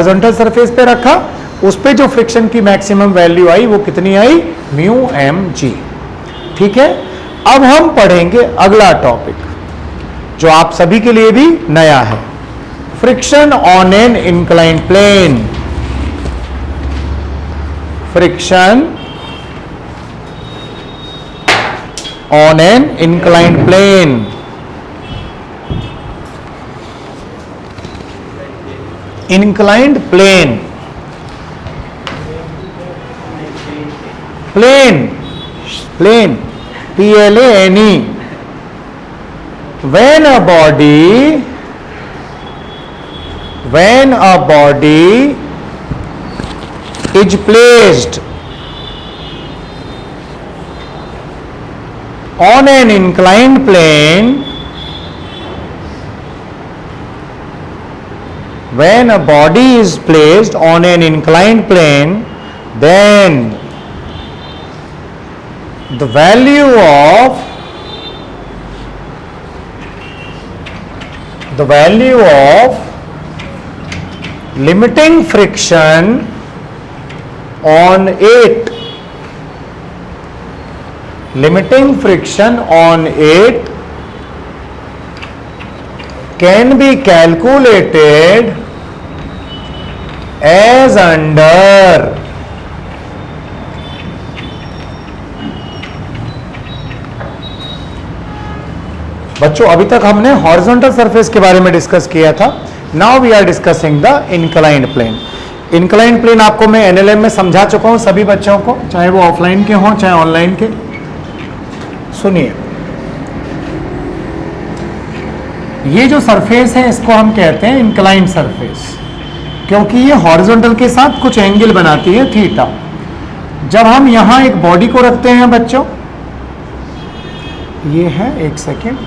Horizontal surface पे रखा, उस पे जो फ्रिक्शन की मैक्सिमम वैल्यू आई वो कितनी आई, म्यू एम जी। ठीक है, अब हम पढ़ेंगे अगला टॉपिक जो आप सभी के लिए भी नया है, friction on an inclined plane. Friction on an inclined plane. Inclined plane, plane, plane, PLANE, when a body is placed on an inclined plane, when a body is placed on an inclined plane, then the value of limiting friction on it, can be calculated as under बच्चों अभी तक हमने horizontal surface के बारे में discuss किया था। Now we are discussing the inclined plane. Inclined plane आपको मैं एनएलएम में समझा चुका हूं सभी बच्चों को, चाहे वो ऑफलाइन के हों चाहे ऑनलाइन के। सुनिए, ये जो सरफेस है इसको हम कहते हैं इंक्लाइंड सरफेस, क्योंकि ये हॉरिजॉन्टल के साथ कुछ एंगल बनाती है थीटा। जब हम यहां एक बॉडी को रखते हैं बच्चों, ये है, एक second,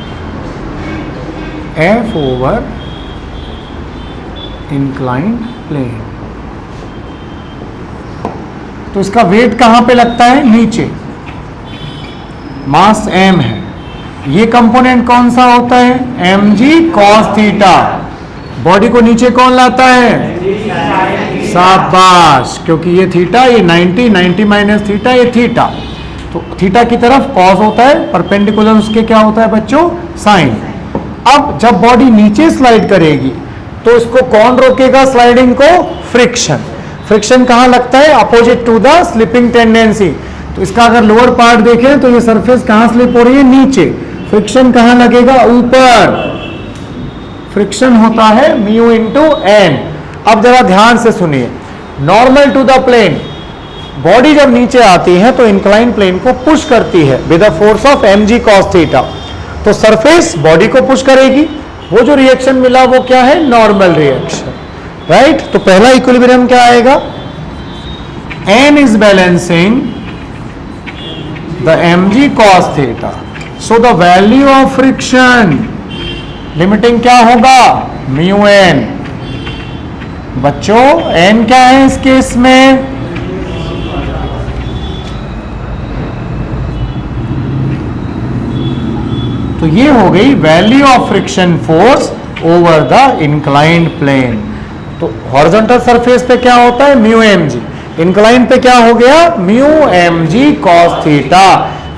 F over inclined plane, तो इसका वेट कहां पे लगता है, नीचे, मास m है। ये कंपोनेंट कौन सा होता है, mg cos थीटा। बॉडी को नीचे कौन लाता है, शाबाश, क्योंकि ये थीटा, ये 90 माइनस थीटा, ये थीटा, तो थीटा की तरफ कॉस होता है, परपेंडिकुलर उसके क्या होता है बच्चों, साइन। अब जब बॉडी नीचे स्लाइड करेगी तो इसको कौन रोकेगा स्लाइडिंग को, फ्रिक्शन। फ्रिक्शन कहां लगता है, opposite to the slipping tendency. तो इसका अगर लोअर पार्ट देखें तो ये सरफेस कहां स्लिप हो रही है, नीचे। फ्रिक्शन कहां लगेगा, ऊपर। फ्रिक्शन होता है म्यू इंटू एन। अब जरा ध्यान से सुनिए, normal to the plane, body जब नीचे आती है तो इंक्लाइन प्लेन को पुश करती है with the force of mg cos theta. तो सरफेस बॉडी को पुश करेगी, वो जो रिएक्शन मिला वो क्या है, नॉर्मल रिएक्शन, राइट। तो पहला इक्विलिब्रियम क्या आएगा, n is balancing the mg cos theta, so the value of friction limiting क्या होगा, म्यू n। बच्चों n क्या है इस केस में, तो ये हो गई value of friction force over the inclined plane. तो हॉरिजॉन्टल सरफेस पे क्या होता है, म्यू एम जी, इंक्लाइन पे क्या हो गया, mu M G cos theta.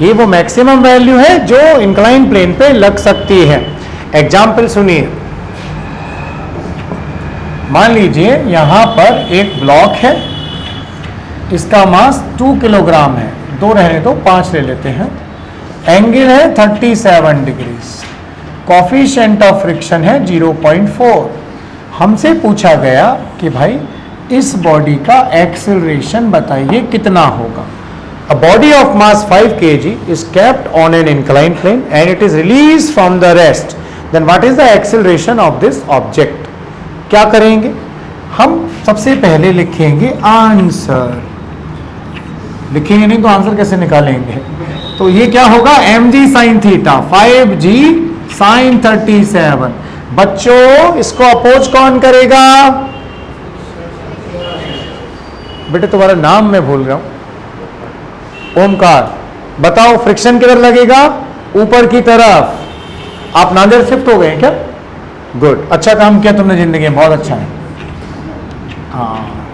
ये वो मैक्सिमम वैल्यू है जो इंक्लाइन प्लेन पे लग सकती है। एग्जाम्पल सुनिए, मान लीजिए यहां पर एक ब्लॉक है, इसका मास 2 किलोग्राम है, 2 रहने दो, 5 ले लेते हैं। एंगल है 37 डिग्रीज, कॉफिशिएंट ऑफ फ्रिक्शन है 0.4। हमसे पूछा गया कि भाई इस बॉडी का एक्सेलरेशन बताइए कितना होगा। A body of mass 5 kg is kept on an inclined plane and it is released from the rest, then what is the acceleration of this object? क्या करेंगे हम, सबसे पहले लिखेंगे आंसर, लिखेंगे नहीं तो आंसर कैसे निकालेंगे। तो ये क्या होगा, mg sin theta, 5g sin 37। बच्चों इसको अपोज कौन करेगा, बेटे तुम्हारा नाम मैं भूल रहा हूं, ओमकार, बताओ फ्रिक्शन किधर लगेगा, ऊपर की तरफ। आप नांदेड़ शिफ्ट हो गए क्या, गुड, अच्छा काम किया तुमने जिंदगी में, बहुत अच्छा है। हाँ,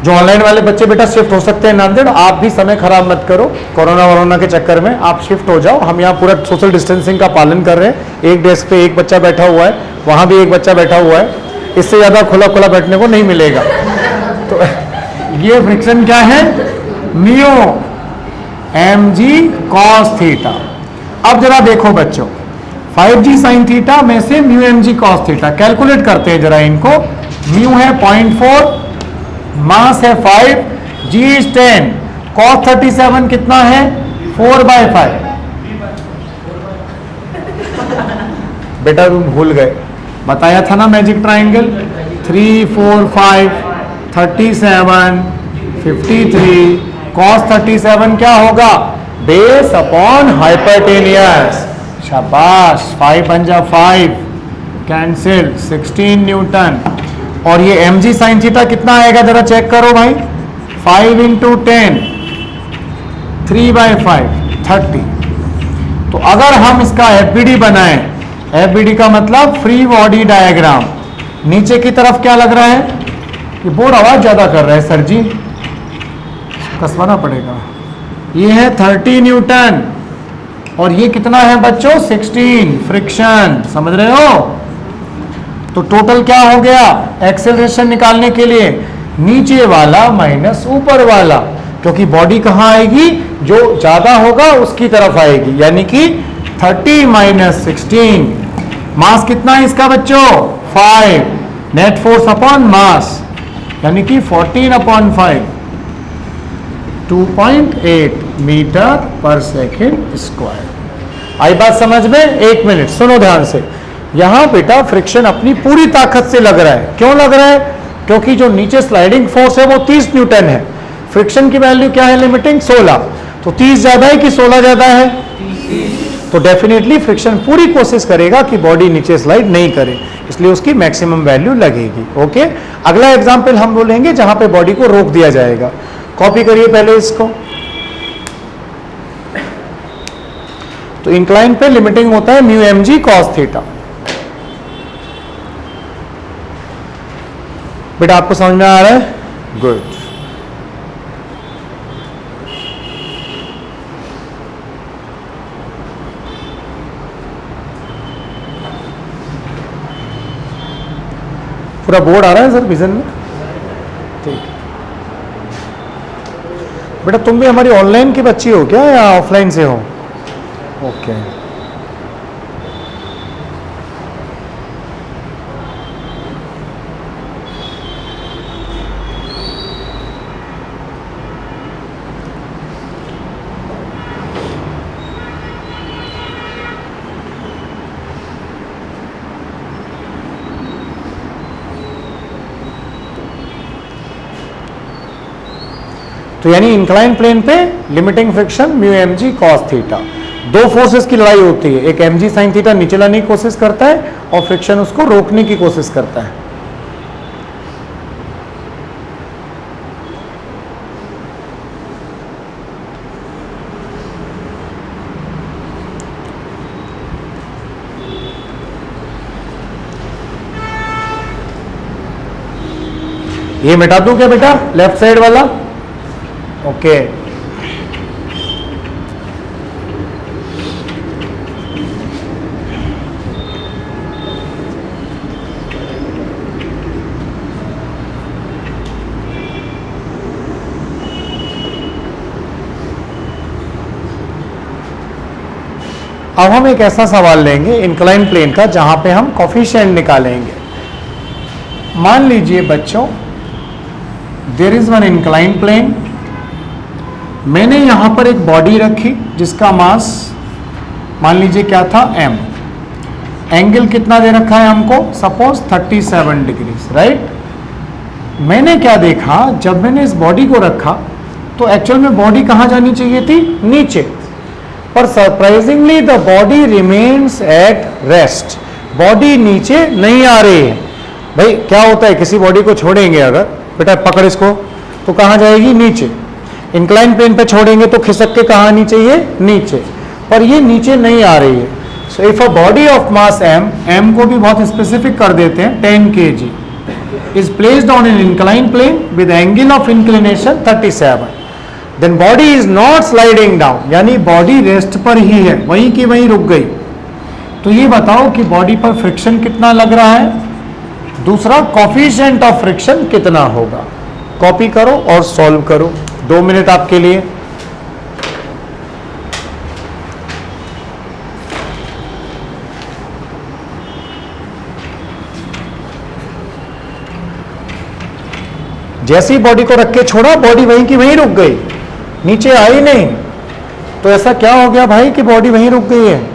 जो ऑनलाइन वाले बच्चे बेटा शिफ्ट हो सकते हैं नांदेड़, आप भी समय खराब मत करो कोरोना वोरोना के चक्कर में, आप शिफ्ट हो जाओ। हम यहाँ पूरा सोशल डिस्टेंसिंग का पालन कर रहे हैं। एक डेस्क पे एक बच्चा बैठा हुआ है, वहाँ भी एक बच्चा बैठा हुआ है, इससे ज़्यादा खुला खुला बैठने को नहीं मिलेगा। तो ये फ्रिक्शन क्या है, म्यू mg cos थीटा। अब जरा देखो बच्चों, 5g sin थीटा में से mu mg cos theta calculate करते हैं जरा इनको। म्यू है 0.4, मास है 5, g इज 10, cos 37 कितना है 4/5। बेटा तुम भूल गए, बताया था ना मैजिक ट्राइंगल, 3 4 5 37 53, cos 37 क्या होगा, बेस अपॉन हाइपोटेनियस। शाबाश, 5 बन जा 5, कैंसिल, 16 न्यूटन। और ये mg sin थीटा कितना आएगा जरा चेक करो भाई, 5 × 10, 3/5, 30। तो अगर हम इसका FBD बनाएं, FBD का मतलब फ्री बॉडी डायग्राम, नीचे की तरफ क्या लग रहा है, ये बोर्ड आवाज ज्यादा कर रहा है सर जी, कसवाना पड़ेगा। ये है 30 न्यूटन और ये कितना है बच्चों, 16 फ्रिक्शन, समझ रहे हो। तो टोटल क्या हो गया, एक्सेलरेशन निकालने के लिए नीचे वाला माइनस ऊपर वाला, क्योंकि बॉडी कहाँ आएगी, जो ज्यादा होगा उसकी तरफ आएगी, यानी कि 30 - 16। मास कितना है इसका बच्चों, 5, नेट फोर्स अपॉन मास यानी कि 14/5, 2.8 मीटर पर सेकेंड स्क्वायर। आई बात समझ में। एक मिनट सुनो ध्यान से, यहां बेटा फ्रिक्शन अपनी पूरी ताकत से लग रहा है। क्यों लग रहा है, क्योंकि जो नीचे स्लाइडिंग फोर्स है वो 30 न्यूटन है, फ्रिक्शन की वैल्यू क्या है लिमिटिंग, 16। तो 30 ज्यादा है कि 16 ज्यादा है, तो डेफिनेटली फ्रिक्शन पूरी कोशिश करेगा कि बॉडी नीचे स्लाइड नहीं करे, इसलिए उसकी मैक्सिमम वैल्यू लगेगी। ओके, अगला एग्जांपल हम बोलेंगे जहां पे बॉडी को रोक दिया जाएगा। कॉपी करिए पहले इसको। तो इंक्लाइन पे लिमिटिंग होता है म्यू mg cos थीटा। बेटा आपको समझ में आ रहा है, गुड। पूरा बोर्ड आ रहा है सर विजन में, ठीक। बेटा तुम भी हमारी ऑनलाइन की बच्ची हो क्या या ऑफलाइन से हो, ओके। तो यानी इंक्लाइन प्लेन पे limiting friction mu mg cos theta. दो फोर्सेस की लड़ाई होती है, एक mg sin थीटा नीचे लाने की कोशिश करता है और फ्रिक्शन उसको रोकने की कोशिश करता है। ये मिटा दूं क्या बेटा, लेफ्ट साइड वाला, ओके। अब हम एक ऐसा सवाल लेंगे इंक्लाइन प्लेन का जहां पे हम कोफिशिएंट निकालेंगे। मान लीजिए बच्चों, there is one incline plane, मैंने यहां पर एक बॉडी रखी जिसका मास मान लीजिए क्या था, m। एंगल कितना दे रखा है हमको, सपोज 37 डिग्री, राइट। मैंने क्या देखा, जब मैंने इस बॉडी को रखा तो एक्चुअल में बॉडी कहां जानी चाहिए थी, नीचे, पर surprisingly the body remains at rest. Body नीचे नहीं आ रही है। भाई क्या होता है, किसी बॉडी को छोड़ेंगे अगर, बेटा पकड़ इसको, तो कहां जाएगी, नीचे। इंक्लाइन प्लेन पे छोड़ेंगे तो खिसक के कहां आनी चाहिए, नीचे, पर ये नीचे नहीं आ रही है। So if a body of mass m, m को भी बहुत स्पेसिफिक कर देते हैं 10 kg, is placed on an inclined plane with angle of inclination 37, then body is not sliding down, यानी बॉडी रेस्ट पर ही है, वहीं की वहीं रुक गई। तो ये बताओ कि बॉडी पर फ्रिक्शन कितना लग रहा है, दूसरा कोफिशिएंट ऑफ फ्रिक्शन कितना होगा। कॉपी करो और सॉल्व करो, 2 मिनट आपके लिए। जैसी बॉडी को रख के छोड़ा, बॉडी वहीं की वहीं रुक गई, नीचे आई नहीं। तो ऐसा क्या हो गया भाई कि बॉडी वहीं रुक गई है?